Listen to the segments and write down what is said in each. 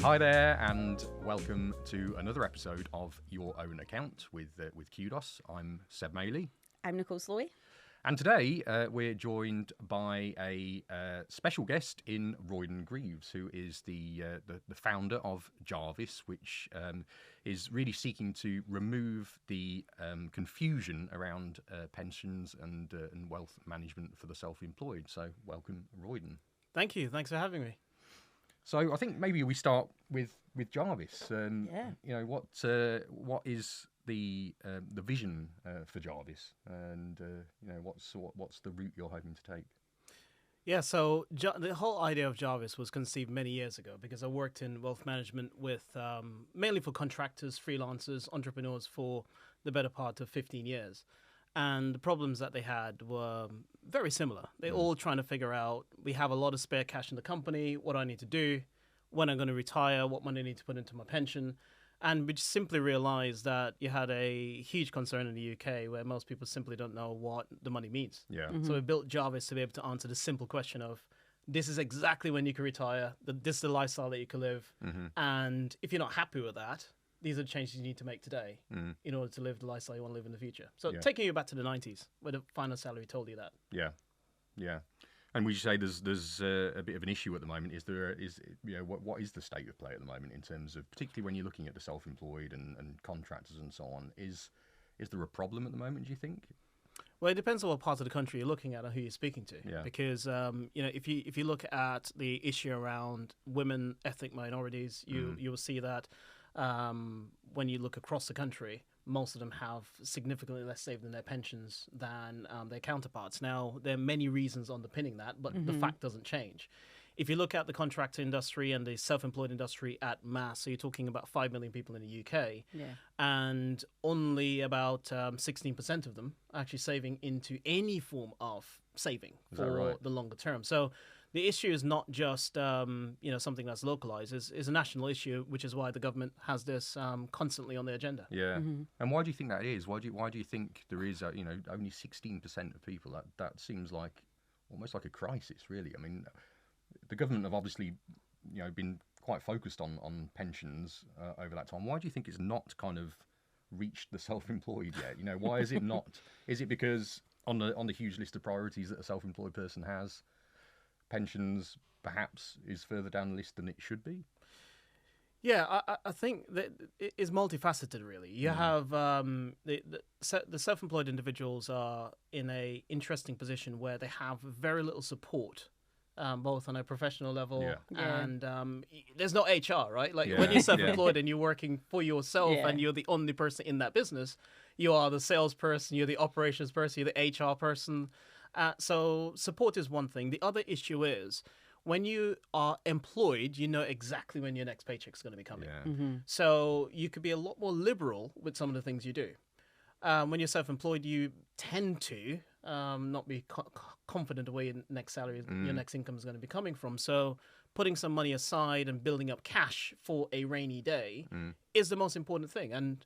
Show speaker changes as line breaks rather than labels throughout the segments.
Hi there, and welcome to another episode of Your Own Account with Qdos. I'm Seb Maley.
I'm Nicole Slowey.
And today we're joined by a special guest in Royden Greaves, who is the founder of Jarvis, which is really seeking to remove the confusion around pensions and wealth management for the self-employed. So welcome, Royden.
Thank you. Thanks for having me.
So I think maybe we start with Jarvis.
Yeah.
You know, what is the vision for Jarvis, and you know, what's the route you're hoping to take?
Yeah, so the whole idea of Jarvis was conceived many years ago because I worked in wealth management with mainly for contractors, freelancers, entrepreneurs for the better part of 15 years. And the problems that they had were very similar. They're all trying to figure out, we have a lot of spare cash in the company, what do I need to do, when I'm going to retire, what money I need to put into my pension. And we just simply realized that you had a huge concern in the UK where most people simply don't know what the money means.
Yeah.
So we built Jarvis to be able to answer the simple question of, this is exactly when you can retire, this is the lifestyle that you can live. And if you're not happy with that, these are the changes you need to make today in order to live the lifestyle you want to live in the future. So taking you back to the 90s, where the final salary told you that.
Yeah, yeah. And would you say there's a bit of an issue at the moment? What is the state of play at the moment in terms of, particularly when you're looking at the self-employed and contractors and so on? Is there a problem at the moment, do you think?
Well, it depends on what part of the country you're looking at and who you're speaking to.
Yeah.
Because if you look at the issue around women, ethnic minorities, you will see that when you look across the country, most of them have significantly less saved in their pensions than their counterparts. Now, there are many reasons underpinning that, but the fact doesn't change. If you look at the contractor industry and the self-employed industry at mass, so you're talking about 5 million people in the UK, and only about 16% of them are actually saving into any form of saving for the longer term. So the issue is not just something that's localized. It's a national issue, which is why the government has this constantly on the agenda.
Yeah. And why do you think that is? Why do you think there is only 16% of people? That seems like almost like a crisis, really. I mean, the government have obviously been quite focused on pensions over that time. Why do you think it's not kind of reached the self-employed yet? Why is it not? Is it because on the huge list of priorities that a self-employed person has, pensions perhaps is further down the list than it should be?
Yeah, I think that it is multifaceted, really. You have the self-employed individuals are in a interesting position where they have very little support, both on a professional level and there's no HR, right? Like when you're self-employed and you're working for yourself and you're the only person in that business, you are the salesperson, you're the operations person, you're the HR person. So support is one thing. The other issue is when you are employed, you know exactly when your next paycheck is going to be coming. So you could be a lot more liberal with some of the things you do. When you're self-employed, you tend to not be confident of where your next salary, your next income is going to be coming from. So putting some money aside and building up cash for a rainy day is the most important thing. And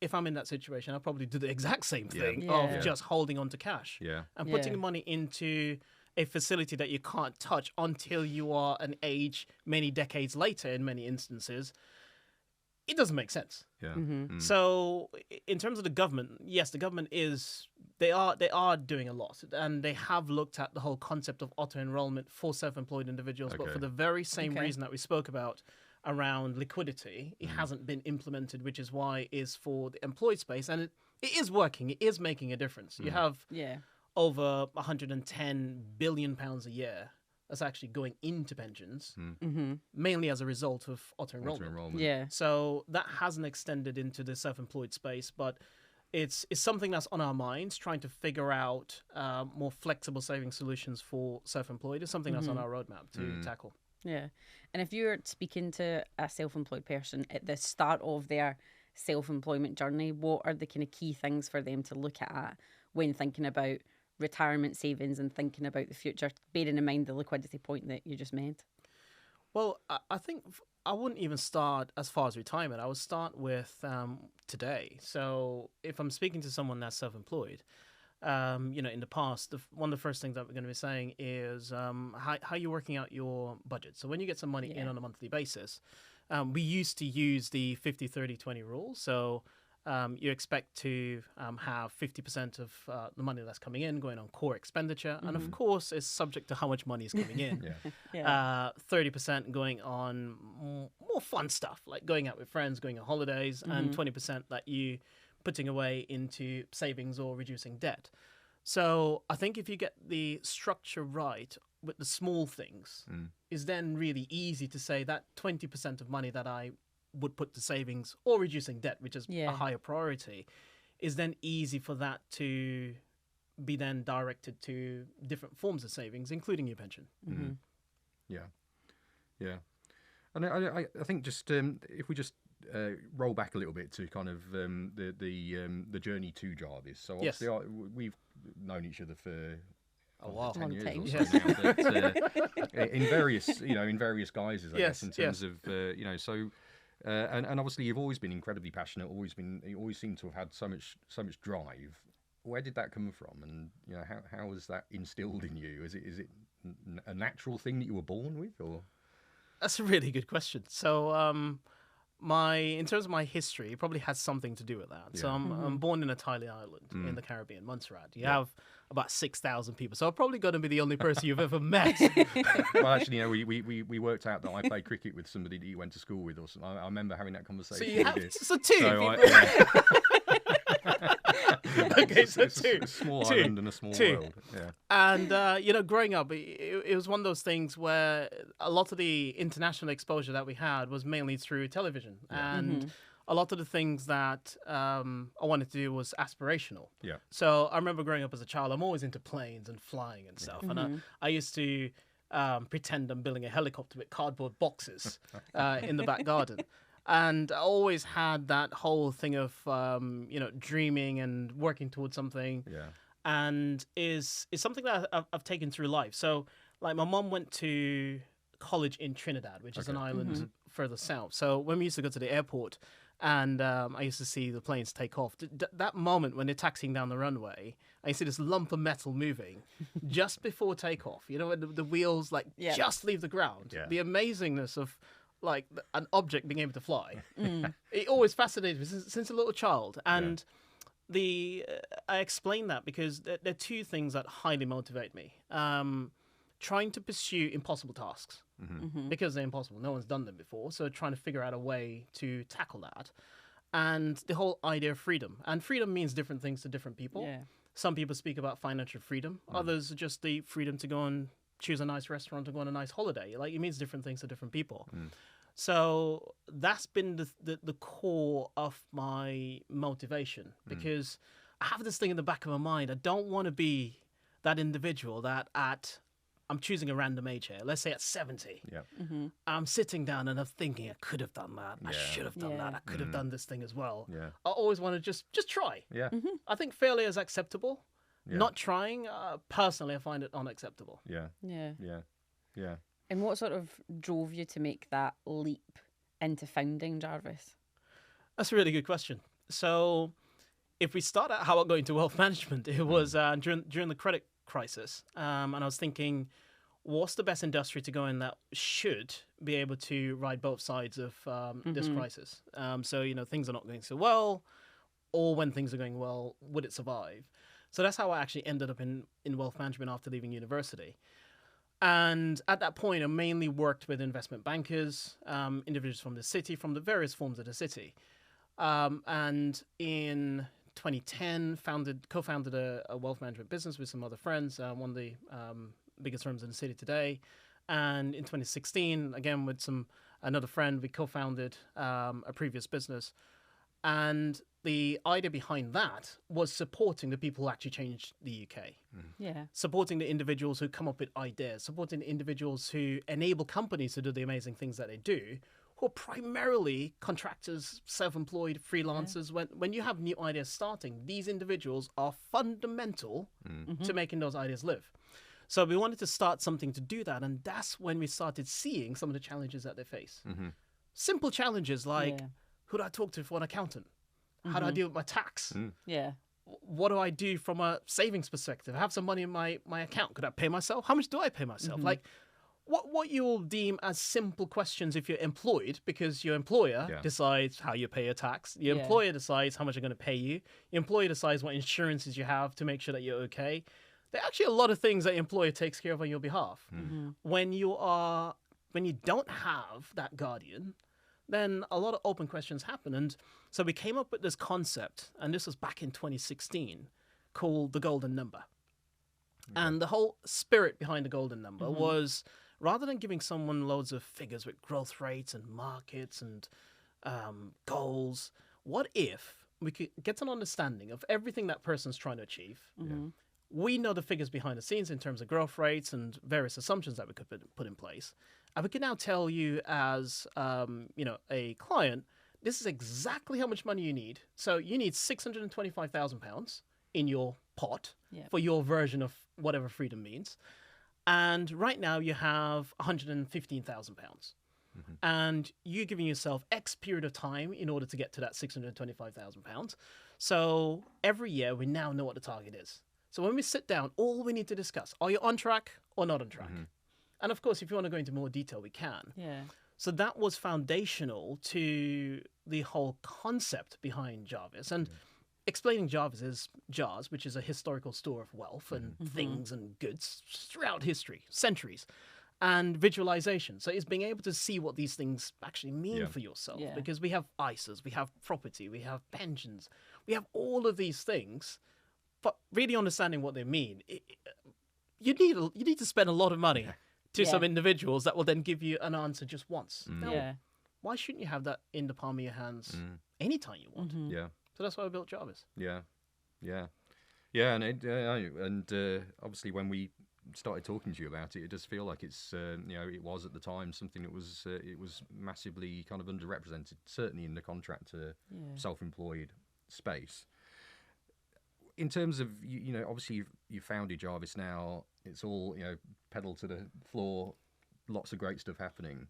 if I'm in that situation, I'll probably do the exact same thing of just holding on to cash and putting money into a facility that you can't touch until you are an age many decades later in many instances. It doesn't make sense. So in terms of the government, yes, the government they are doing a lot, and they have looked at the whole concept of auto-enrollment for self-employed individuals, but for the very same reason that we spoke about around liquidity, it hasn't been implemented, which is why it's for the employed space, and it is working. It is making a difference. You have over 110 billion pounds a year that's actually going into pensions, mainly as a result of auto-enrollment. So that hasn't extended into the self-employed space, but it's something that's on our minds, trying to figure out more flexible saving solutions for self-employed. It's something that's on our roadmap to tackle.
Yeah. And if you're speaking to a self-employed person at the start of their self-employment journey, what are the kind of key things for them to look at when thinking about retirement savings and thinking about the future, bearing in mind the liquidity point that you just made?
Well, I think I wouldn't even start as far as retirement. I would start with today. So if I'm speaking to someone that's self-employed, in the past, one of the first things that we're going to be saying is how you're working out your budget. So when you get some money in on a monthly basis, we used to use the 50-30-20 rule. So you expect to have 50% of the money that's coming in going on core expenditure. And of course, it's subject to how much money is coming in. 30% going on more fun stuff, like going out with friends, going on holidays, and 20% that you putting away into savings or reducing debt. So I think if you get the structure right with the small things, it's then really easy to say that 20% of money that I would put to savings or reducing debt, which is a higher priority, is then easy for that to be then directed to different forms of savings, including your pension.
Yeah. And I think just if we just roll back a little bit to kind of the journey to Jarvis. So obviously we've known each other for
a while,
10 years
time.
or so now, but in various guises, I guess, in terms of so. And obviously, you've always been incredibly passionate. You always seem to have had so much drive. Where did that come from? And how was that instilled in you? Is it a natural thing that you were born with, or?
That's a really good question. So, in terms of my history, it probably has something to do with that. So I'm born in a tiny island in the Caribbean, Montserrat. You have about 6,000 people. So I'm probably going to be the only person you've ever met.
Well, actually, we worked out that I played cricket with somebody that you went to school with, or something. I remember having that conversation.
So you have two. Okay, so
it's
two.
A small island and a small world. Yeah.
And growing up, it was one of those things where a lot of the international exposure that we had was mainly through television, and a lot of the things that I wanted to do was aspirational.
Yeah.
So I remember growing up as a child, I'm always into planes and flying and stuff, and I used to pretend I'm building a helicopter with cardboard boxes in the back garden. And I always had that whole thing of, dreaming and working towards something.
Yeah.
And is something that I've taken through life. So, like, my mom went to college in Trinidad, which is an island further south. So when we used to go to the airport and I used to see the planes take off, that moment when they're taxiing down the runway, I see this lump of metal moving just before takeoff. When the wheels, just leave the ground. Yeah. The amazingness of like an object being able to fly. It always fascinated me since a little child. And I explain that because there are two things that highly motivate me. Trying to pursue impossible tasks because they're impossible. No one's done them before. So trying to figure out a way to tackle that. And the whole idea of freedom. And freedom means different things to different people. Yeah. Some people speak about financial freedom. Others are just the freedom to go and choose a nice restaurant to go on a nice holiday. Like, it means different things to different people. So that's been the core of my motivation, because I have this thing in the back of my mind. I don't want to be that individual that I'm choosing a random age here. Let's say at 70, I'm sitting down and I'm thinking, I could have done that. I should have done that. I could have done this thing as well. Yeah. I always want to just try. Yeah. I think failure is acceptable. Yeah. Not trying, personally, I find it unacceptable.
Yeah.
And what sort of drove you to make that leap into founding Jarvis?
That's a really good question. So if we start at how I got into wealth management, it was during the credit crisis. And I was thinking, what's the best industry to go in that should be able to ride both sides of this crisis? So, things are not going so well, or when things are going well, would it survive? So that's how I actually ended up in wealth management after leaving university. And at that point, I mainly worked with investment bankers, individuals from the city, from the various forms of the city. And in 2010, co-founded a wealth management business with some other friends, one of the biggest firms in the city today. And in 2016, again, with another friend, we co-founded a previous business. And the idea behind that was supporting the people who actually changed the UK. Yeah. Supporting the individuals who come up with ideas, supporting the individuals who enable companies to do the amazing things that they do, who are primarily contractors, self-employed, freelancers. Yeah. When you have new ideas starting, these individuals are fundamental to making those ideas live. So we wanted to start something to do that, and that's when we started seeing some of the challenges that they face. Simple challenges like, who do I talk to for an accountant? How do I deal with my tax?
Yeah.
what do I do from a savings perspective? I have some money in my account. Could I pay myself? How much do I pay myself? Like, what you'll deem as simple questions if you're employed, because your employer decides how you pay your tax. Your employer decides how much they're going to pay you. Your employer decides what insurances you have to make sure that you're okay. There are actually a lot of things that your employer takes care of on your behalf. When you don't have that guardian, then a lot of open questions happen. And so we came up with this concept, and this was back in 2016, called the golden number. And the whole spirit behind the golden number was, rather than giving someone loads of figures with growth rates and markets and goals, what if we could get an understanding of everything that person's trying to achieve? We know the figures behind the scenes in terms of growth rates and various assumptions that we could put in place. And we can now tell you as a client, this is exactly how much money you need. So you need £625,000 in your pot for your version of whatever freedom means. And right now you have £115,000. And you're giving yourself X period of time in order to get to that £625,000. So every year we now know what the target is. So when we sit down, all we need to discuss, are you on track or not on track? And of course, if you want to go into more detail, we can. So that was foundational to the whole concept behind Jarvis. And explaining Jarvis is jars, which is a historical store of wealth and things and goods throughout history, centuries, and visualization. So it's being able to see what these things actually mean for yourself, because we have ISAs, we have property, we have pensions, we have all of these things, but really understanding what they mean, you need to spend a lot of money to some individuals that will then give you an answer just once. Now, why shouldn't you have that in the palm of your hands anytime you want? So that's why we built Jarvis.
And obviously when we started talking to you about it, it does feel like it's it was at the time something that was it was massively kind of underrepresented, certainly in the contractor self-employed space. In terms of obviously you founded Jarvis now. It's all pedal to the floor, lots of great stuff happening.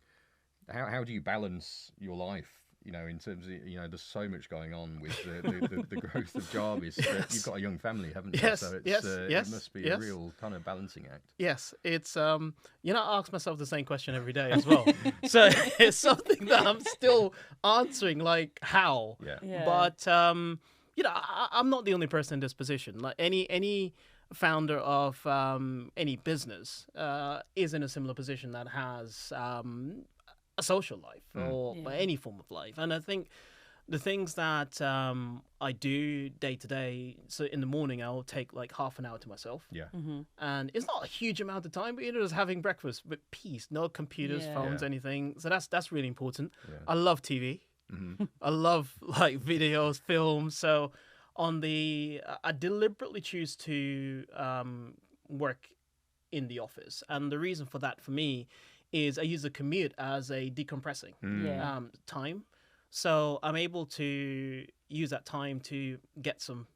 How do you balance your life? In terms of there's so much going on with the growth of Jarvis. You've got a young family, haven't you?
Yes,
So it's, it must be a real kind of balancing act.
Yes, it's I ask myself the same question every day as well. So it's something that I'm still answering, like how. But I'm not the only person in this position. Like any founder of any business is in a similar position that has a social life or any form of life. And I think the things that I do day to day, so in the morning I'll take like half an hour to myself. And it's not a huge amount of time, but just having breakfast with peace, no computers, phones, anything. So that's really important. I love TV. I love like videos, films. So I deliberately choose to work in the office. And the reason for that for me is I use the commute as a decompressing time. So I'm able to use that time to get some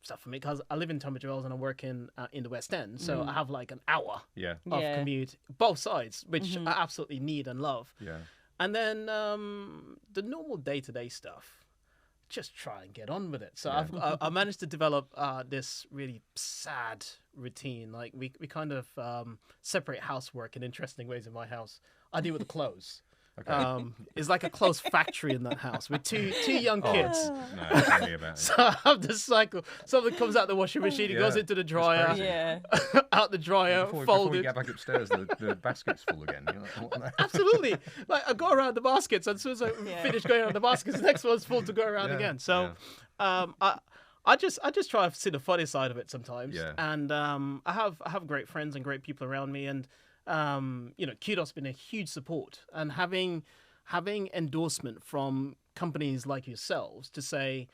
stuff for me, because I live in Tunbridge Wells and I work in the West End. So I have like an hour of commute, both sides, which I absolutely need and love. And then the normal day-to-day stuff, just try and get on with it. So I managed to develop this really sad routine. Like we kind of separate housework in interesting ways in my house. I deal with the clothes. It's like a clothes factory in that house with two young kids.
No, tell me about it.
So I have this cycle. Something comes out the washing machine, it goes into the dryer, out the dryer, folded.
Before you get back upstairs, the basket's full again.
Absolutely. Like I go around the baskets, and as soon as I finish going around the baskets, the next one's full to go around again. So I just try to see the funny side of it sometimes. And I have great friends and great people around me, and Qdos has been a huge support, and having endorsement from companies like yourselves to say,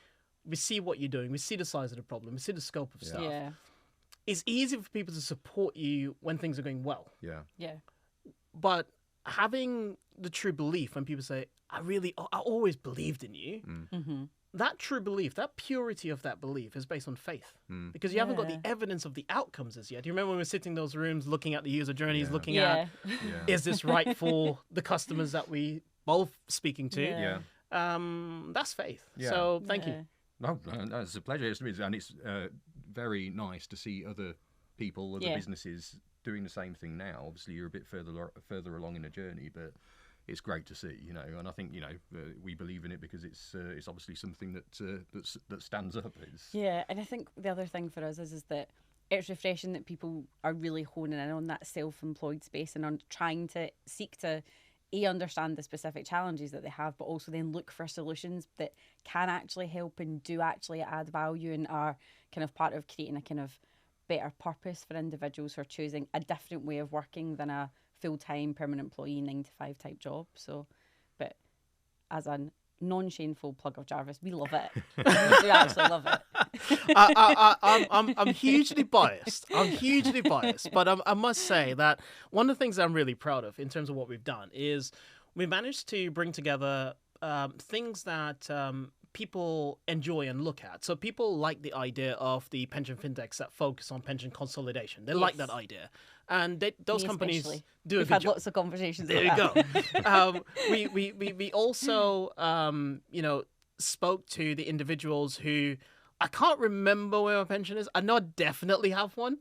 we see what you're doing, we see the size of the problem, we see the scope of stuff. It's easy for people to support you when things are going well. But having the true belief when people say, I always believed in you. That true belief, that purity of that belief is based on faith, because you haven't got the evidence of the outcomes as yet. Do you remember when we were sitting in those rooms looking at the user journeys, looking at, is this right for the customers that we both speaking to? That's faith. So thank you.
No, it's a pleasure. And it's very nice to see other people, other businesses doing the same thing now. Obviously, you're a bit further along in the journey, but it's great to see, and I think we believe in it because it's obviously something that stands up.
Yeah, and I think the other thing for us is that it's refreshing that people are really honing in on that self-employed space and on trying to seek to understand the specific challenges that they have, but also then look for solutions that can actually help and do actually add value and are kind of part of creating a kind of better purpose for individuals who are choosing a different way of working than a full-time permanent employee 9-to-5 type job. So, but as a non-shameful plug of Jarvis, we love it. We do actually love it.
I'm hugely biased. But I must say that one of the things I'm really proud of in terms of what we've done is we managed to bring together things that people enjoy and look at. So people like the idea of the pension fintechs that focus on pension consolidation. They like that idea. And those companies do a good job.
We've had lots of conversations
there
about
that. We also, spoke to the individuals who, I can't remember where my pension is. I know I definitely have one.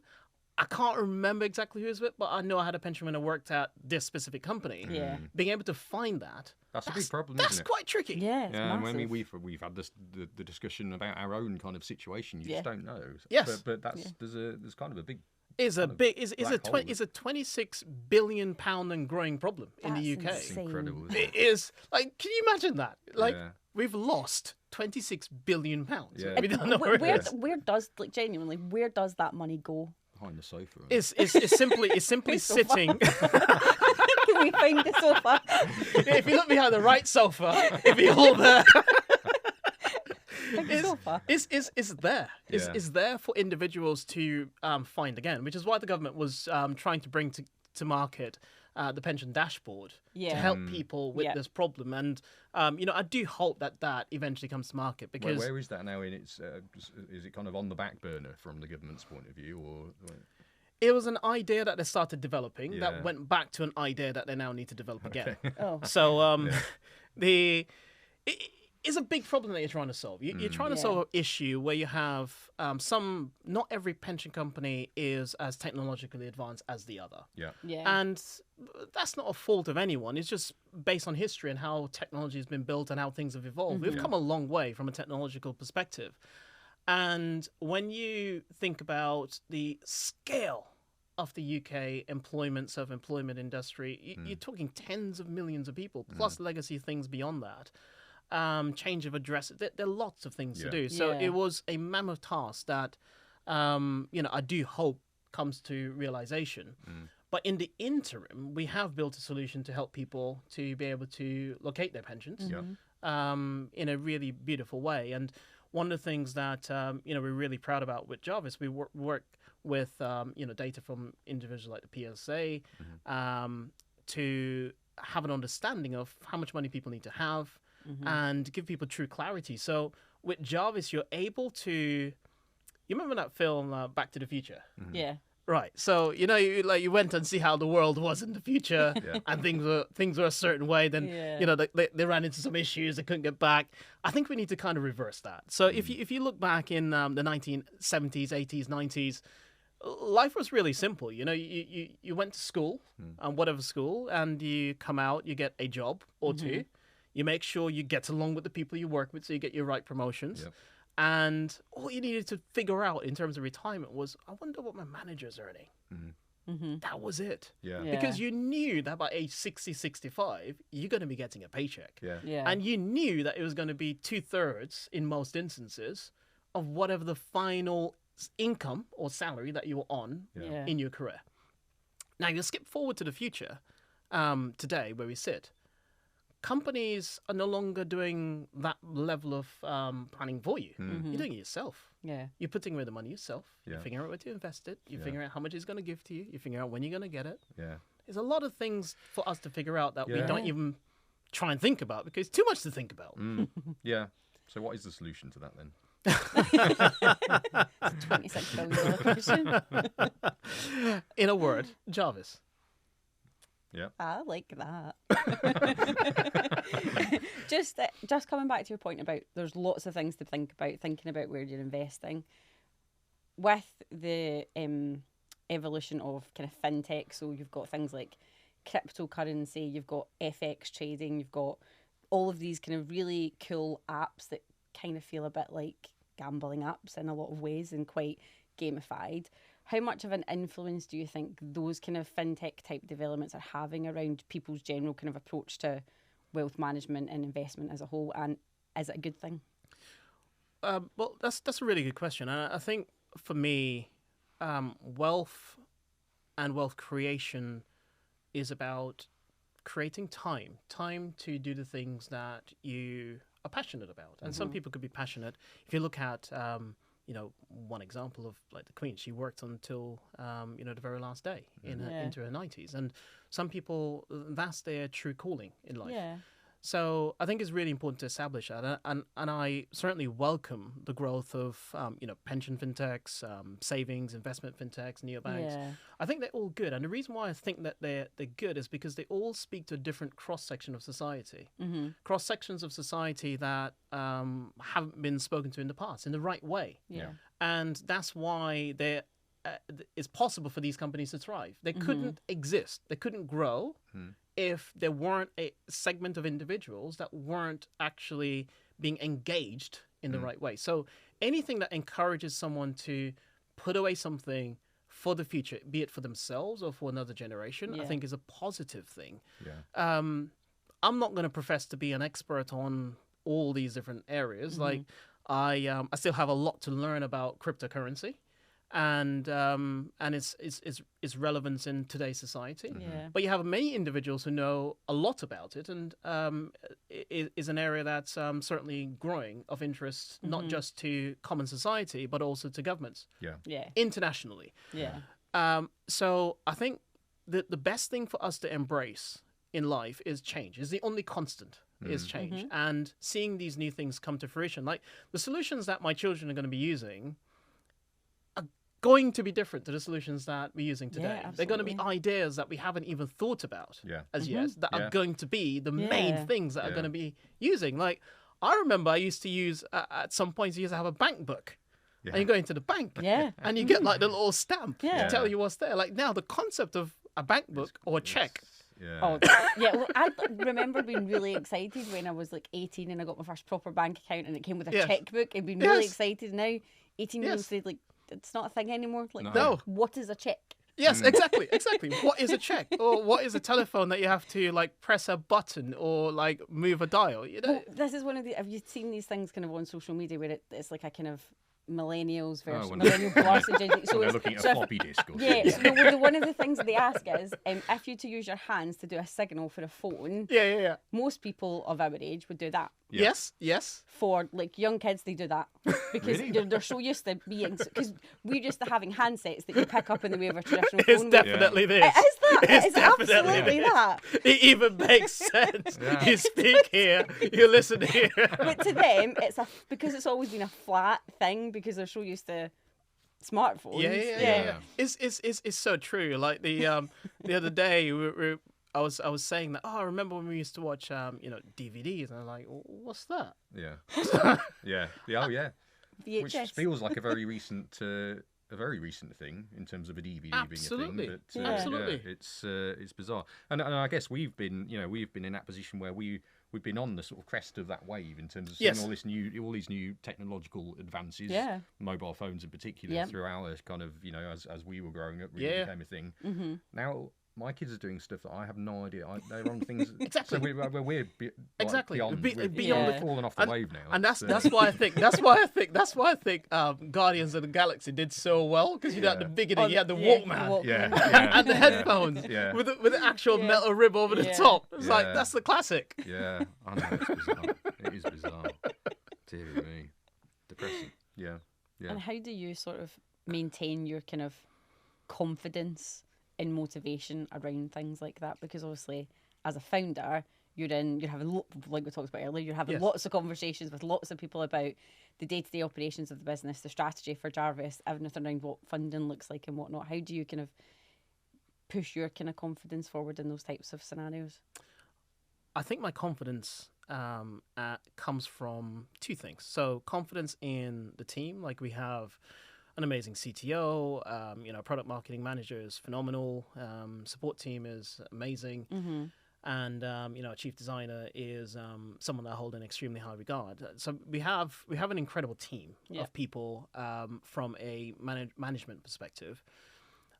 I can't remember exactly who it was with, but I know I had a pension when I worked at this specific company.
Yeah.
Being able to find that.
That's a big problem,
That's
isn't it?
quite tricky.
Yeah, it's massive.
I mean, we've had the discussion about our own kind of situation. You just don't know.
Yes.
But that's there's kind of a big.
Is a 26 billion pound and growing problem in the UK.
That's insane.
Incredible.
It is like, can you imagine that? Like, we've lost 26 billion pounds.
Yeah.
We don't know where it is.
Where does, like, genuinely, where does that money go?
Behind the sofa.
It's simply sitting.
Can we find the sofa?
If you look behind the right sofa, it'll be all there. It's there. It's there for individuals to find again, which is why the government was trying to bring to market the pension dashboard to help people with this problem. And I do hope that eventually comes to market, because
where is that now in its? Is it kind of on the back burner from the government's point of view, or?
It was an idea that they started developing that went back to an idea that they now need to develop again. So it's a big problem that you're trying to solve. You're trying to solve an issue where you have not every pension company is as technologically advanced as the other.
Yeah.
And that's not a fault of anyone. It's just based on history and how technology has been built and how things have evolved. We've come a long way from a technological perspective. And when you think about the scale of the UK self-employment industry, you're talking tens of millions of people, plus legacy things beyond that. Change of address. There are lots of things to do. So it was a mammoth task that, I do hope comes to realization. But in the interim, we have built a solution to help people to be able to locate their pensions in a really beautiful way. And one of the things that we're really proud about with Jarvis, we work with data from individuals like the PSA to have an understanding of how much money people need to have and give people true clarity. So with Jarvis, you're able to. You remember that film Back to the Future?
Yeah.
Right. So you went and see how the world was in the future, and things were a certain way. Then they ran into some issues, they couldn't get back. I think we need to kind of reverse that. So if you look back in the 1970s, 80s, 90s, life was really simple. You went to school, whatever school, and you come out, you get a job or two. You make sure you get along with the people you work with, so you get your right promotions. Yep. And all you needed to figure out in terms of retirement was, I wonder what my manager's earning. That was it. Yeah. Because you knew that by age 60, 65, you're going to be getting a paycheck. Yeah. And you knew that it was going to be 2/3, in most instances, of whatever the final income or salary that you were on in your career. Now, you skip forward to the future, today, where we sit. Companies are no longer doing that level of planning for you. You're doing it yourself. Yeah. You're putting away the money yourself. You're figuring out where to invest it. You're figuring out how much it's going to give to you. You're figuring out when you're going to get it. Yeah. There's a lot of things for us to figure out that we don't even try and think about, because it's too much to think about.
Yeah. So what is the solution to that then?
It's a $26 billion question.
In a word, Jarvis.
Yeah.
I like that. Just coming back to your point about there's lots of things to think about, thinking about where you're investing. With the evolution of kind of fintech, so you've got things like cryptocurrency, you've got FX trading, you've got all of these kind of really cool apps that kind of feel a bit like gambling apps in a lot of ways and quite gamified. How much of an influence do you think those kind of fintech type developments are having around people's general kind of approach to wealth management and investment as a whole, and is it a good thing?
Well, that's a really good question. I think for me, wealth and wealth creation is about creating time to do the things that you are passionate about. And some people could be passionate. If you look at, one example of like the Queen, she worked until, the very last day into her 90s. And some people, that's their true calling in life.
Yeah.
So I think it's really important to establish that, and I certainly welcome the growth of pension fintechs, savings, investment fintechs, neobanks.
Yeah.
I think they're all good, and the reason why I think that they're good is because they all speak to a different cross section of society, cross sections of society that haven't been spoken to in the past in the right way.
Yeah.
And that's why it's possible for these companies to thrive. They couldn't exist, they couldn't grow. If there weren't a segment of individuals that weren't actually being engaged in the right way. So anything that encourages someone to put away something for the future, be it for themselves or for another generation, I think is a positive thing.
Yeah.
I'm not going to profess to be an expert on all these different areas. Like I still have a lot to learn about cryptocurrency and its relevance in today's society.
Yeah.
But you have many individuals who know a lot about it, and it is an area that's certainly growing of interest, not just to common society, but also to governments.
Yeah.
Yeah.
Internationally.
Yeah.
So I think that the best thing for us to embrace in life is change. Is the only constant is change, and seeing these new things come to fruition. Like the solutions that my children are going to be using going to be different to the solutions that we're using today. They're going to be ideas that we haven't even thought about as yet that are going to be the main things that are going to be using. Like, I remember I used to use, at some points, you used to have a bank book. And you go into the bank and you get like the little stamp to tell you what's there. Like now, the concept of a bank book or a check.
Yeah.
Oh, yeah. Well, I remember being really excited when I was like 18 and I got my first proper bank account and it came with a checkbook and being really excited. Now, 18-year-olds say, like, it's not a thing anymore. Like,
no.
What is a check?
Yes, exactly. What is a check? Or what is a telephone that you have to like press a button or like move a dial? You know?
Well, this is one of the. Have you seen these things kind of on social media where it's like a kind of millennials versus millennial plus and Gen Z?
So they're looking at a floppy disk or something.
Yeah. So one of the things they ask is if you to use your hands to do a signal for a phone.
Yeah.
Most people of our age would do that.
Yeah.
Yes.
For like young kids, they do that because
Really?
they're so used to being, because we're used to having handsets that you pick up in the way of a traditional
It's
phone.
definitely this.
It is that.
It's
It's
definitely
absolutely
this.
that.
It even makes sense.
Yeah.
You speak here, you listen here.
But to them, because it's always been a flat thing because they're so used to smartphones.
Yeah. It's so true. Like the other day I was saying that, I remember when we used to watch DVDs, and I'm like, what's that?
Yeah. Yeah. Oh, yeah.
VHS.
Which feels like a very recent thing in terms of a DVD
Absolutely.
being a thing. But,
Absolutely.
it's bizarre. And I guess we've been in that position where we've been on the sort of crest of that wave in terms of seeing all these new technological advances, mobile phones in particular, through our kind of, as we were growing up, really became a thing.
Mm-hmm.
Now my kids are doing stuff that I have no idea. They're on things
Exactly.
So we're
Exactly.
beyond,
Beyond
we're falling off the wave now.
And that's why I think Guardians of the Galaxy did so well, because at the beginning you had the Walkman. And the headphones with the actual metal rib over the top. It's like, that's the classic.
Yeah, I know, it's bizarre. It is bizarre. Dear me. Depressing. Yeah.
And how do you sort of maintain your kind of confidence and motivation around things like that? Because obviously, as a founder, you're having, like we talked about earlier, you're having lots of conversations with lots of people about the day-to-day operations of the business, the strategy for Jarvis, everything around what funding looks like and whatnot. How do you kind of push your kind of confidence forward in those types of scenarios?
I think my confidence comes from two things. So confidence in the team, like we have an amazing CTO, product marketing manager is phenomenal, support team is amazing, and a chief designer is someone that I hold in extremely high regard. So we have an incredible team of people from a management perspective.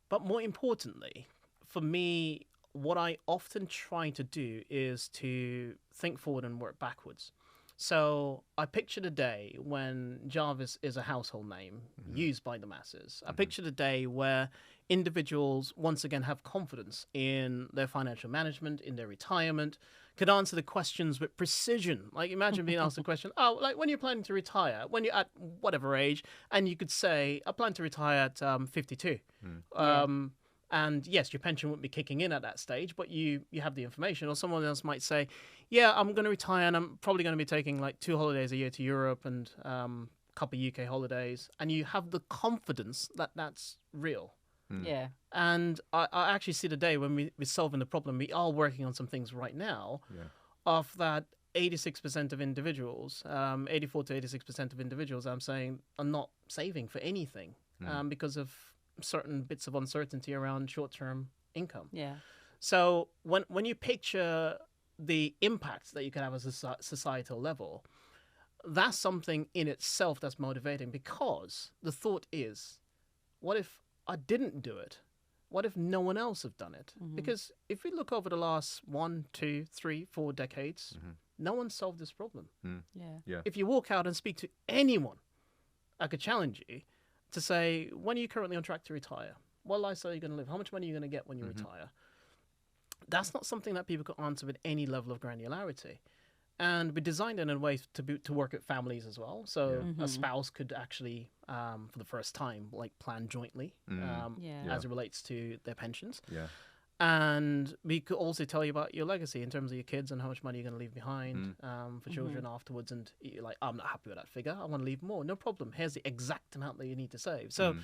But more importantly, for me, what I often try to do is to think forward and work backwards. So I pictured a day when Jarvis is a household name used by the masses. I pictured a day where individuals once again have confidence in their financial management, in their retirement, could answer the questions with precision. Like imagine being asked a question, like when you're planning to retire, when you're at whatever age, and you could say, I plan to retire at 52. And yes, your pension wouldn't be kicking in at that stage, but you have the information. Or someone else might say, yeah, I'm going to retire and I'm probably going to be taking like 2 holidays a year to Europe and a couple of UK holidays. And you have the confidence that that's real.
Yeah.
And I actually see the day when we're solving the problem. We are working on some things right now of that 86% of individuals, 84 to 86% of individuals, I'm saying, are not saving for anything because of certain bits of uncertainty around short-term income.
Yeah.
So when you picture the impacts that you can have at a societal level, that's something in itself that's motivating, because the thought is, what if I didn't do it? What if no one else have done it? Because if we look over the last 1, 2, 3, 4 decades, no one solved this problem.
Yeah.
If you walk out and speak to anyone, I could challenge you to say, when are you currently on track to retire? What lifestyle are you going to live? How much money are you going to get when you retire? That's not something that people can answer with any level of granularity. And we designed it in a way to work with families as well. So a spouse could actually, for the first time, like plan jointly as it relates to their pensions.
Yeah.
And we could also tell you about your legacy in terms of your kids and how much money you're going to leave behind for children afterwards. And you're like, I'm not happy with that figure. I want to leave more. No problem. Here's the exact amount that you need to save. So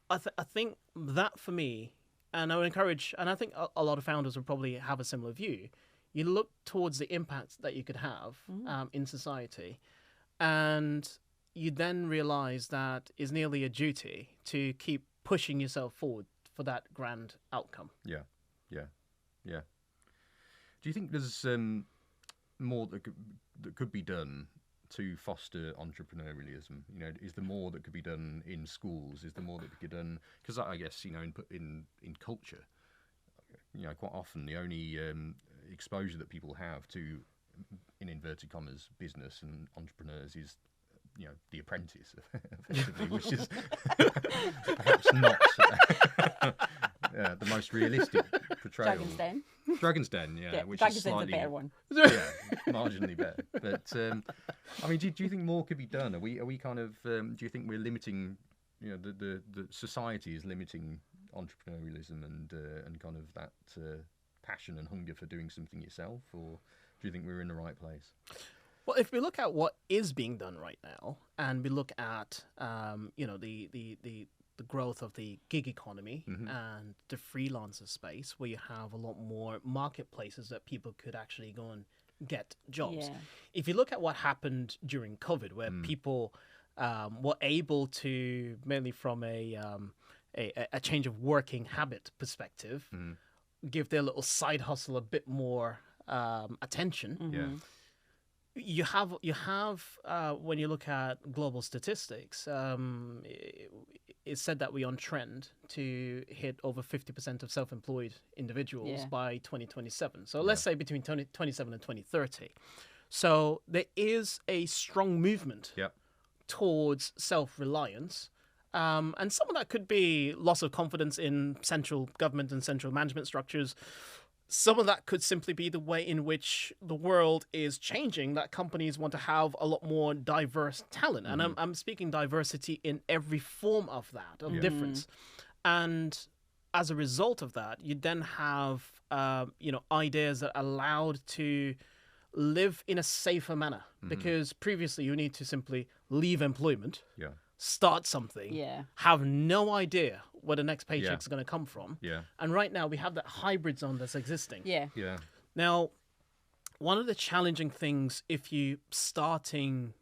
I think that for me, and I would encourage, and I think a lot of founders would probably have a similar view, you look towards the impact that you could have in society, and you then realize that it's nearly a duty to keep pushing yourself forward for that grand outcome.
Yeah. Do you think there's more that could be done to foster entrepreneurialism? You know, is there more that could be done in schools? Is there more that could be done? Because I guess, you know, in culture, you know, quite often the only exposure that people have to, in inverted commas, business and entrepreneurs is, you know, The Apprentice, effectively, which is perhaps not the most realistic portrayal. Dragon's Den, which
Dragon's
is
Den's
slightly
a better one.
Yeah, marginally better. But I mean, do you think more could be done? Are we kind of? Do you think we're limiting? You know, the society is limiting entrepreneurialism and kind of that passion and hunger for doing something yourself, or do you think we're in the right place?
Well, if we look at what is being done right now, and we look at the growth of the gig economy and the freelancer space, where you have a lot more marketplaces that people could actually go and get jobs.
Yeah.
If you look at what happened during COVID, where people were able to, mainly from a change of working habit perspective, give their little side hustle a bit more attention. You have when you look at global statistics, it's said that we're on trend to hit over 50% of self-employed individuals by 2027. So let's say between 2027 and 2030. So there is a strong movement towards self-reliance. And some of that could be loss of confidence in central government and central management structures. Some of that could simply be the way in which the world is changing, that companies want to have a lot more diverse talent. And I'm speaking diversity in every form of that, of difference. And as a result of that, you then have, ideas that are allowed to live in a safer manner. Because previously you need to simply leave employment, start something,
Yeah.
have no idea where the next paycheck's going to come from.
Yeah.
And right now we have that hybrid zone that's existing.
Yeah.
Yeah.
Now, one of the challenging things if you starting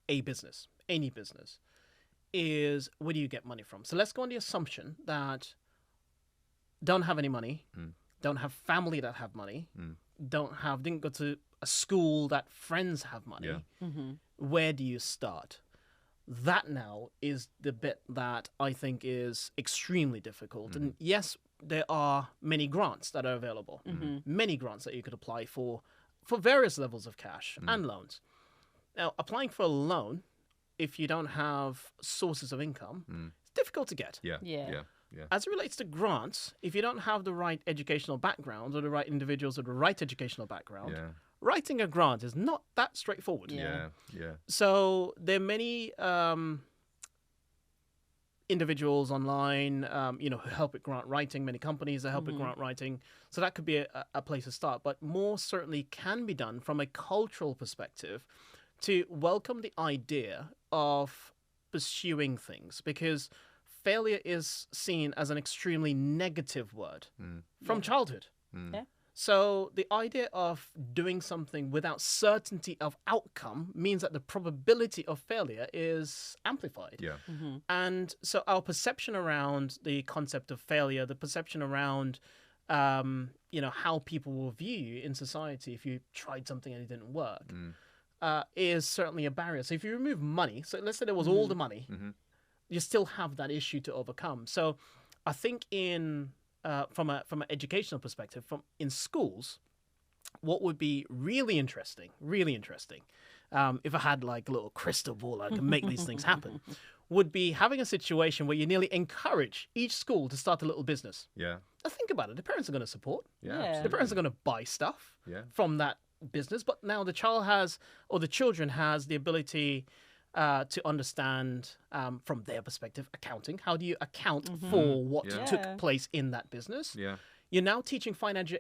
a business, any business, is where do you get money from? So let's go on the assumption that don't have any money, don't have family that have money, didn't go to a school that friends have money.
Yeah.
Where do you start? That now is the bit that I think is extremely difficult. And yes, there are many grants that are available, many grants that you could apply for various levels of cash and loans. Now, applying for a loan, if you don't have sources of income, it's difficult to get.
Yeah.
Yeah.
Yeah. Yeah.
As it relates to grants, if you don't have the right educational background or the right individuals with the right educational background,
Yeah.
writing a grant is not that straightforward.
Yeah. Yeah.
So there are many individuals online, who help with grant writing, many companies that help with grant writing. So that could be a place to start. But more certainly can be done from a cultural perspective to welcome the idea of pursuing things, because failure is seen as an extremely negative word from childhood.
Yeah.
So the idea of doing something without certainty of outcome means that the probability of failure is amplified.
Yeah.
And so our perception around the concept of failure, the perception around how people will view you in society if you tried something and it didn't work, is certainly a barrier. So if you remove money, so let's say there was all the money, you still have that issue to overcome. So I think from an educational perspective, in schools, what would be really interesting, if I had like a little crystal ball, I can make these things happen, would be having a situation where you nearly encourage each school to start a little business.
Yeah.
Now think about it. The parents are going to support.
Yeah.
Yeah.
The
Absolutely.
parents are going to buy stuff
Yeah.
from that business. But now the children has the ability to understand from their perspective accounting. How do you account for what
Yeah.
took place in that business?
Yeah.
You're now teaching financial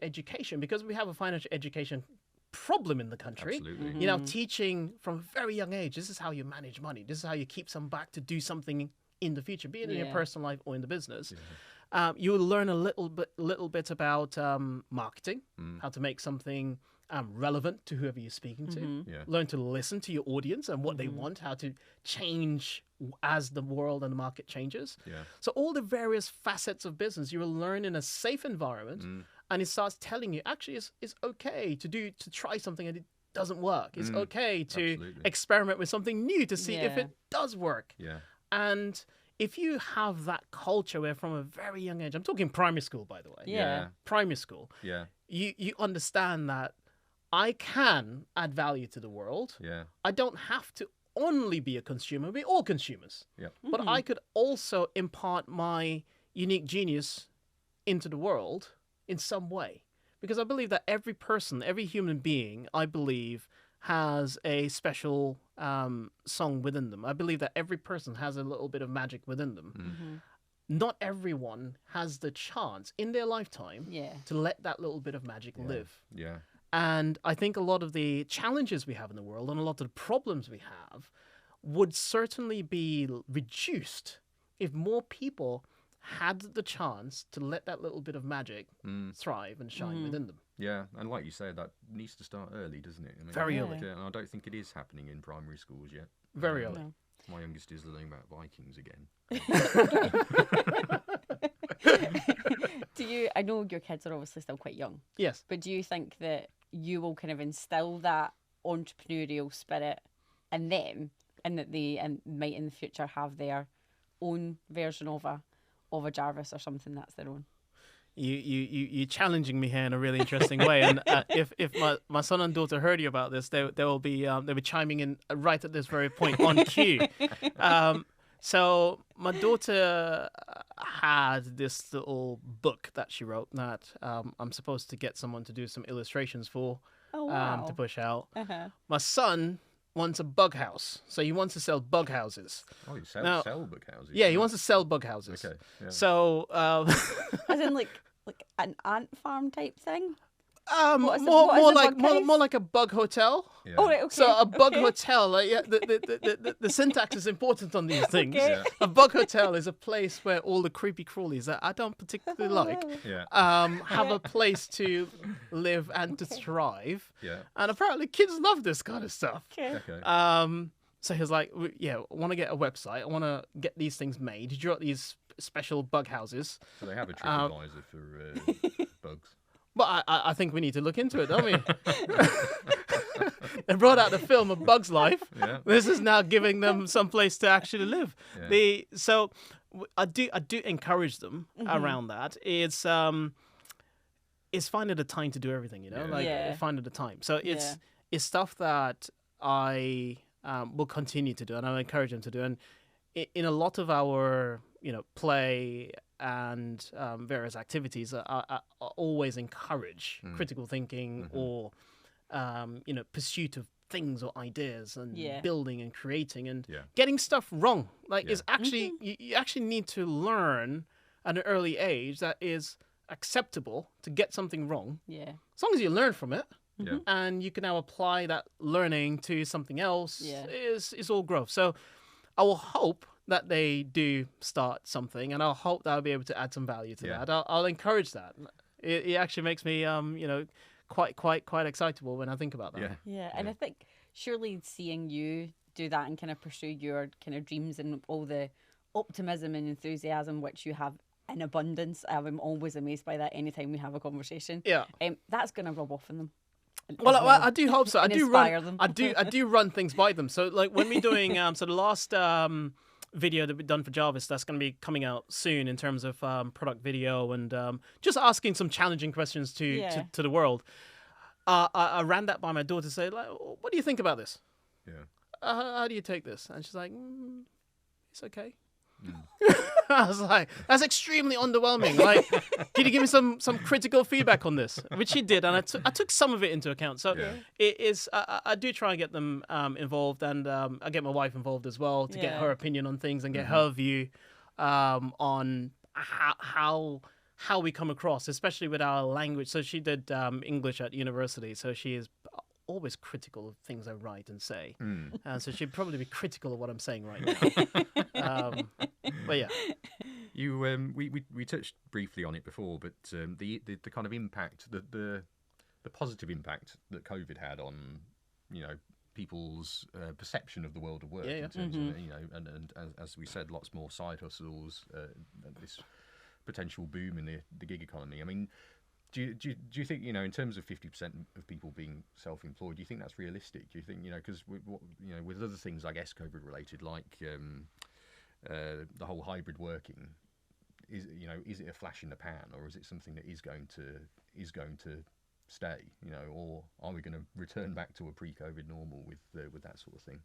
education, because we have a financial education problem in the country.
Absolutely.
You're now teaching from a very young age, this is how you manage money. This is how you keep some back to do something in the future, be it in your
Yeah.
personal life or in the business. You will learn a little bit about marketing, how to make something relevant to whoever you're speaking to.
Yeah.
Learn to listen to your audience and what they want, how to change as the world and the market changes.
Yeah.
So all the various facets of business you will learn in a safe environment, and it starts telling you actually it's okay to try something and it doesn't work. It's okay to
Absolutely.
experiment with something new to see if
Yeah.
it does work.
Yeah.
And if you have that culture where from a very young age, I'm talking primary school, by the way.
Yeah.
Primary school,
Yeah.
you understand that I can add value to the world.
Yeah.
I don't have to only be a consumer. We're all consumers.
Yeah.
But I could also impart my unique genius into the world in some way. Because I believe that every person, every human being, I believe, has a special song within them. I believe that every person has a little bit of magic within them. Not everyone has the chance in their lifetime
Yeah.
to let that little bit of magic live.
Yeah.
And I think a lot of the challenges we have in the world and a lot of the problems we have would certainly be reduced if more people had the chance to let that little bit of magic thrive and shine within them.
Yeah, and like you say, that needs to start early, doesn't it? I mean,
Very
Yeah.
early.
Yeah, and I don't think it is happening in primary schools yet.
Very early.
No.
My youngest is learning about Vikings again.
I know your kids are obviously still quite young,
Yes.
but do you think that you will kind of instill that entrepreneurial spirit in them, and that they might in the future have their own version of a Jarvis or something that's their own?
You're challenging me here in a really interesting way, and if my son and daughter heard you about this, they will be chiming in right at this very point on cue. So my daughter had this little book that she wrote that I'm supposed to get someone to do some illustrations for,
Oh, wow.
to push out.
Uh-huh.
My son wants a bug house, so he wants to sell bug houses.
Oh, you
Now-
sell book houses?
Yeah, he wants to sell bug houses.
Okay. Yeah.
So
As in like an ant farm type thing? What is a bug case?
more like a bug hotel.
Yeah.
Oh, right, okay.
So a bug
okay.
hotel, like, yeah, the syntax is important on these things.
Okay.
Yeah.
A bug hotel is a place where all the creepy crawlies that I don't particularly like
Yeah.
have a place to live and to thrive.
Yeah.
And apparently kids love this kind of stuff.
Okay.
Okay.
So he was like, yeah, I want to get a website. I want to get these things made. Did you got these special bug houses?
So they have a TripAdvisor for bugs.
But I think we need to look into it, don't we? They brought out the film A Bug's Life.
Yeah.
This is now giving them some place to actually live.
Yeah.
I do encourage them around that. It's finding the time to do everything, you know,
Yeah.
like
Yeah.
finding the time. So it's stuff that I will continue to do, and I encourage them to do. And in a lot of our play and various activities, I always encourage critical thinking or pursuit of things or ideas and building and creating and getting stuff wrong. Like it's actually you actually need to learn at an early age that is acceptable to get something wrong.
Yeah.
As long as you learn from it.
Yeah.
And you can now apply that learning to something else.
Yeah.
Is all growth. So I will hope that they do start something, and I'll hope that I'll be able to add some value to that. I'll encourage that. It actually makes me quite excitable when I think about that.
Yeah.
Yeah, and I think surely seeing you do that and kind of pursue your kind of dreams and all the optimism and enthusiasm which you have in abundance, I'm always amazed by that anytime we have a conversation.
Yeah.
That's going to rub off on them.
Well, I do hope so. I
And
do
inspire
run.
them.
I do run things by them. So like when we're doing so the last video that we've done for Jarvis, that's going to be coming out soon in terms of product video and just asking some challenging questions to the world. I ran that by my daughter to say, like, what do you think about this?
Yeah.
How do you take this? And she's like, it's okay. I was like, that's extremely underwhelming. Like, can you give me some critical feedback on this? Which she did, and I took some of it into account. So it is. I do try and get them involved, and I get my wife involved as well to get her opinion on things and get her view on how we come across, especially with our language. So she did English at university, so she is always critical of things I write and say. So she'd probably be critical of what I'm saying right now. But yeah.
You we touched briefly on it before, but the kind of impact, the positive impact that COVID had on people's perception of the world of work in terms of and as we said, lots more side hustles, this potential boom in the gig economy. I mean, do you think, in terms of 50% of people being self-employed, do you think that's realistic? Do you think, because with other things, I guess, COVID related, like the whole hybrid working, is it a flash in the pan, or is it something that is going to stay, or are we going to return back to a pre-COVID normal with that sort of thing?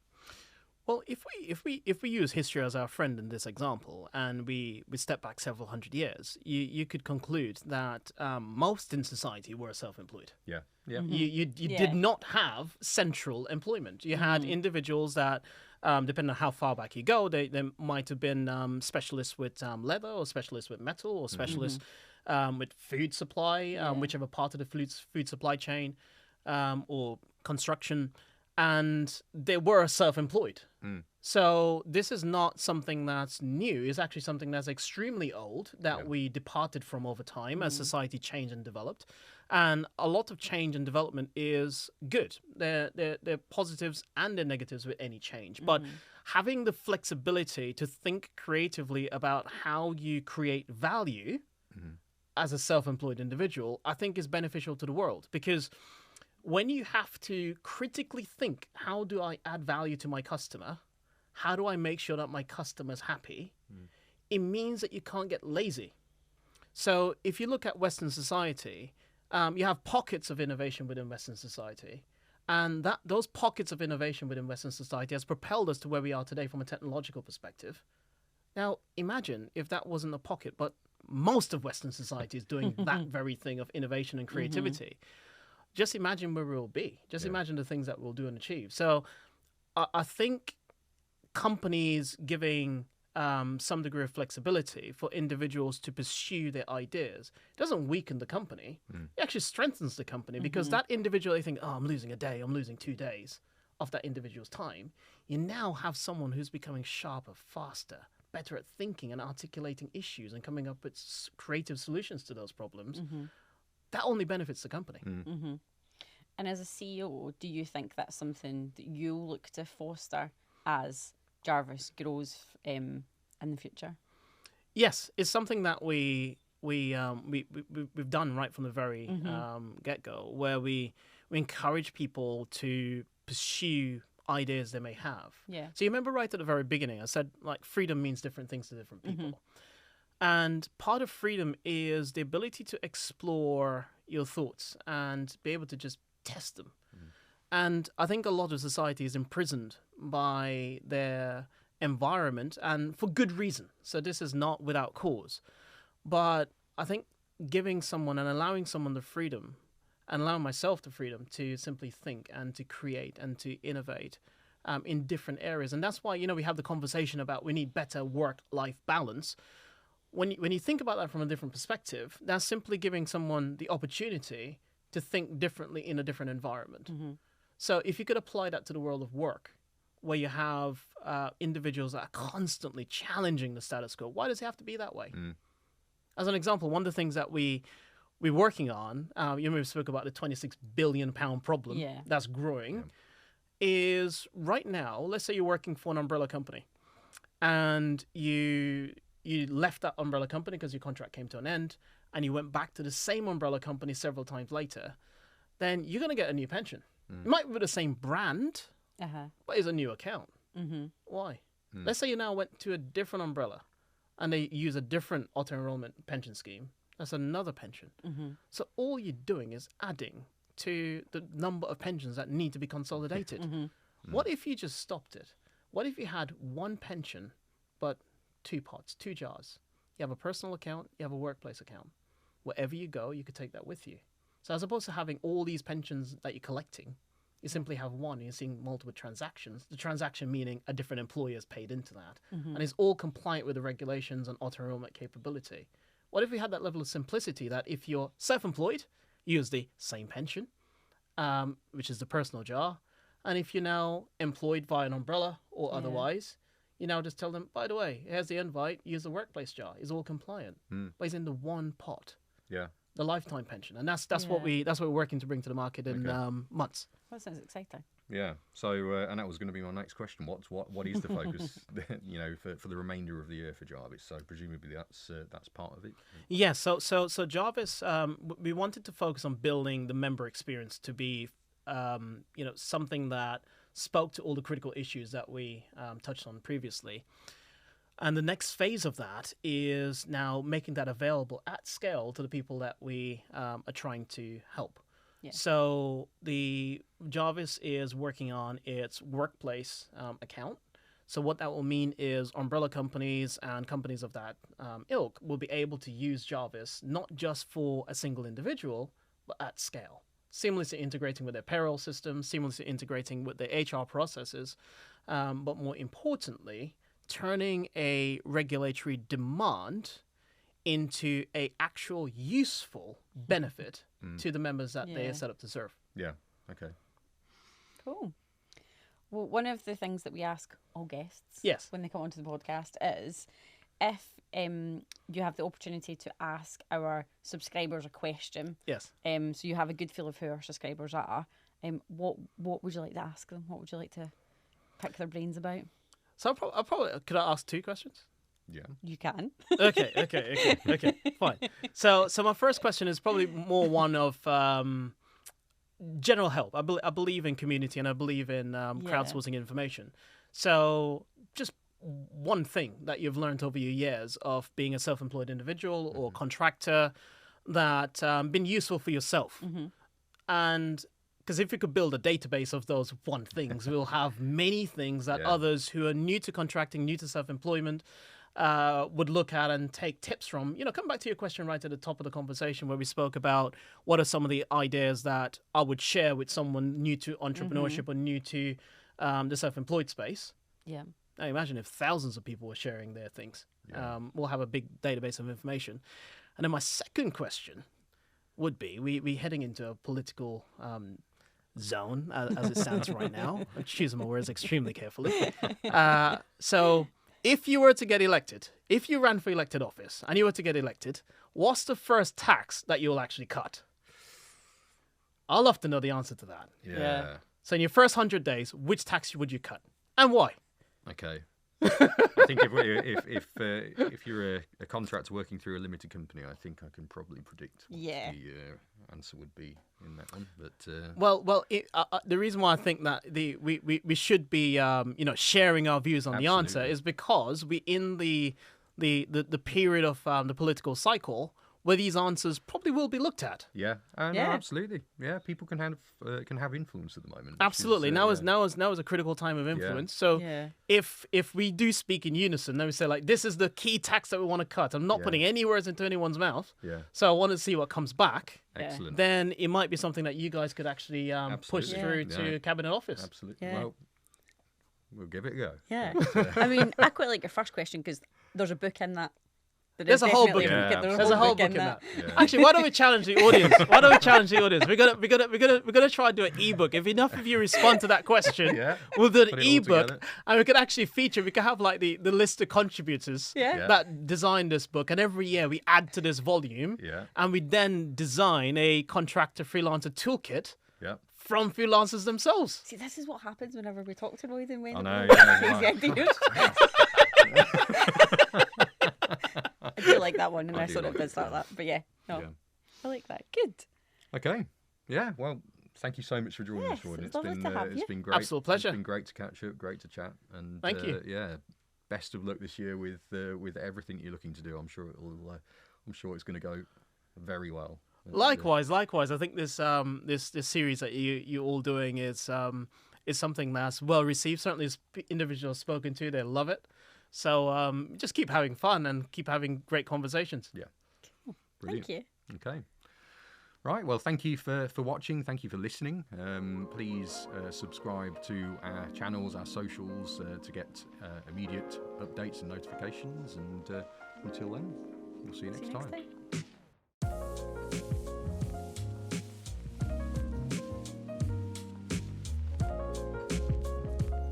Well, if we use history as our friend in this example, and we step back several hundred years, you could conclude that most in society were self-employed.
Yeah, yeah.
You did not have central employment. You had individuals that, depending on how far back you go, they might have been specialists with leather, or specialists with metal, or specialists with food supply, whichever part of the food supply chain, or construction. And they were self-employed. So this is not something that's new. It's actually something that's extremely old that we departed from over time as society changed and developed. And a lot of change and development is good. There are positives and there are negatives with any change. But having the flexibility to think creatively about how you create value as a self-employed individual, I think is beneficial to the world. Because when you have to critically think, how do I add value to my customer? How do I make sure that my customer's happy? It means that you can't get lazy. So if you look at Western society, you have pockets of innovation within Western society. And those pockets of innovation within Western society has propelled us to where we are today from a technological perspective. Now, imagine if that wasn't a pocket, but most of Western society is doing that very thing of innovation and creativity. Just imagine where we'll be. Just imagine the things that we'll do and achieve. So I think companies giving some degree of flexibility for individuals to pursue their ideas, it doesn't weaken the company. It actually strengthens the company because that individual, they think, oh, I'm losing a day, I'm losing 2 days of that individual's time. You now have someone who's becoming sharper, faster, better at thinking and articulating issues and coming up with creative solutions to those problems. That only benefits the company.
And as a CEO, do you think that's something that you look to foster as Jarvis grows in the future?
Yes, it's something that we've done right from the very get-go, where we encourage people to pursue ideas they may have.
Yeah.
So you remember right at the very beginning, I said like freedom means different things to different people. And part of freedom is the ability to explore your thoughts and be able to just test them. And I think a lot of society is imprisoned by their environment, and for good reason. So this is not without cause. But I think giving someone and allowing someone the freedom, and allowing myself the freedom to simply think and to create and to innovate in different areas. And that's why, we have the conversation about we need better work-life balance. When you think about that from a different perspective, that's simply giving someone the opportunity to think differently in a different environment. So if you could apply that to the world of work, where you have individuals that are constantly challenging the status quo, why does it have to be that way? As an example, one of the things that we're working on, we spoke about the £26 billion problem that's growing, is right now, let's say you're working for an umbrella company and you left that umbrella company because your contract came to an end and you went back to the same umbrella company several times later, then you're going to get a new pension. It might be with the same brand, but it's a new account. Why? Let's say you now went to a different umbrella and they use a different auto-enrollment pension scheme. That's another pension. So all you're doing is adding to the number of pensions that need to be consolidated. What if you just stopped it? What if you had one pension, but 2 pots, 2 jars? You have a personal account, you have a workplace account. Wherever you go, you could take that with you. So as opposed to having all these pensions that you're collecting, you simply have one, you're seeing multiple transactions. The transaction meaning a different employer has paid into that. And it's all compliant with the regulations and auto-enrollment capability. What if we had that level of simplicity that if you're self-employed, you use the same pension, which is the personal jar. And if you're now employed via an umbrella or otherwise, you now just tell them, by the way, here's the invite, use the workplace jar. It's all compliant. But it's in the one pot. The lifetime pension. And that's what we're working to bring to the market in months.
That sounds exciting.
Yeah. So, and that was going to be my next question. What is the focus, for the remainder of the year for Jarvis? So presumably that's part of it.
Yeah. So Jarvis, we wanted to focus on building the member experience to be, something that spoke to all the critical issues that we touched on previously. And the next phase of that is now making that available at scale to the people that we are trying to help. So the Jarvis is working on its workplace account. So what that will mean is umbrella companies and companies of that ilk will be able to use Jarvis not just for a single individual, but at scale. Seamlessly integrating with their payroll system, seamlessly integrating with their HR processes, but more importantly, turning a regulatory demand into a actual useful benefit to the members that they are set up to serve.
Yeah. Okay.
Cool. Well, one of the things that we ask all guests when they come onto the podcast is if you have the opportunity to ask our subscribers a question.
Yes.
So you have a good feel of who our subscribers are. What would you like to ask them? What would you like to pick their brains about?
So I'll probably could I ask 2 questions?
Yeah.
You can.
Okay, fine. So my first question is probably more one of general help. I believe in community and I believe in crowdsourcing information. So just one thing that you've learned over your years of being a self-employed individual or contractor that been useful for yourself. And because if we could build a database of those one things, we'll have many things that others who are new to contracting, new to self-employment, would look at and take tips from. Come back to your question right at the top of the conversation where we spoke about what are some of the ideas that I would share with someone new to entrepreneurship or new to the self-employed space.
Yeah.
Now imagine if thousands of people were sharing their things.
Yeah.
We'll have a big database of information. And then my second question would be, we're heading into a political zone as it stands right now. I'm choosing my words extremely carefully. So if you were to get elected, if you ran for elected office and you were to get elected, what's the first tax that you'll actually cut? I'd love to know the answer to that.
Yeah.
So in your first 100 days, which tax would you cut? And why?
Okay. I think if you're a contractor working through a limited company, I think I can probably predict what
Yeah.
the answer would be in that one. But
The reason why I think that we should be sharing our views on the answer
Absolutely.
is because we in the period of the political cycle where these answers probably will be looked at.
yeah, no,
Yeah.
absolutely. Yeah, people can have influence at the moment. which
Absolutely.
is,
Now is a critical time of influence. So
Yeah.
if we do speak in unison, then we say like, this is the key tax that we want to cut. I'm not
Yeah.
putting any words into anyone's mouth.
Yeah,
So I want to see what comes back.
excellent.
Then it might be something that you guys could actually push
Absolutely.
through
Yeah.
to cabinet office.
Absolutely.
Yeah.
Well, we'll give it a go.
Yeah. I mean, I quite like your first question because there's a book in that.
There's a whole book in
that.
There's a whole book in that.
Yeah.
Actually, why don't we challenge the audience? We're gonna try and do an ebook. If enough of you respond to that question,
Yeah.
we'll do
Put
an
it all
ebook,
together.
and we could actually feature. We could have like the list of contributors
Yeah.
that designed this book, and every year we add to this volume,
Yeah.
and we then design a contractor freelancer toolkit
Yeah.
from freelancers themselves.
See, this is what happens whenever we talk to Royden. When
I know,
we
yeah,
have crazy
right.
ideas. I do like that one, and
I
I
do
sort of
like
did
it,
like
yeah.
that. But yeah, no,
Yeah.
I like that. Good.
Okay. Yeah. Well, thank you so much for joining
Yes,
us, Royden.
it's lovely to have
It's
you.
been great.
Absolute pleasure.
It's been great to catch up. Great to chat. And
Thank you.
Yeah. Best of luck this year with everything you're looking to do. I'm sure it's going to go very well.
Likewise. I think this this series that you all doing is something that's well received. Certainly, as individuals spoken to, they love it. So just keep having fun and keep having great conversations.
Yeah. Brilliant.
Thank you.
Okay. Right. Well, thank you for watching. Thank you for listening. Please subscribe to our channels, our socials, to get immediate updates and notifications. And until then, we'll see you
See
next
you next
time.
time.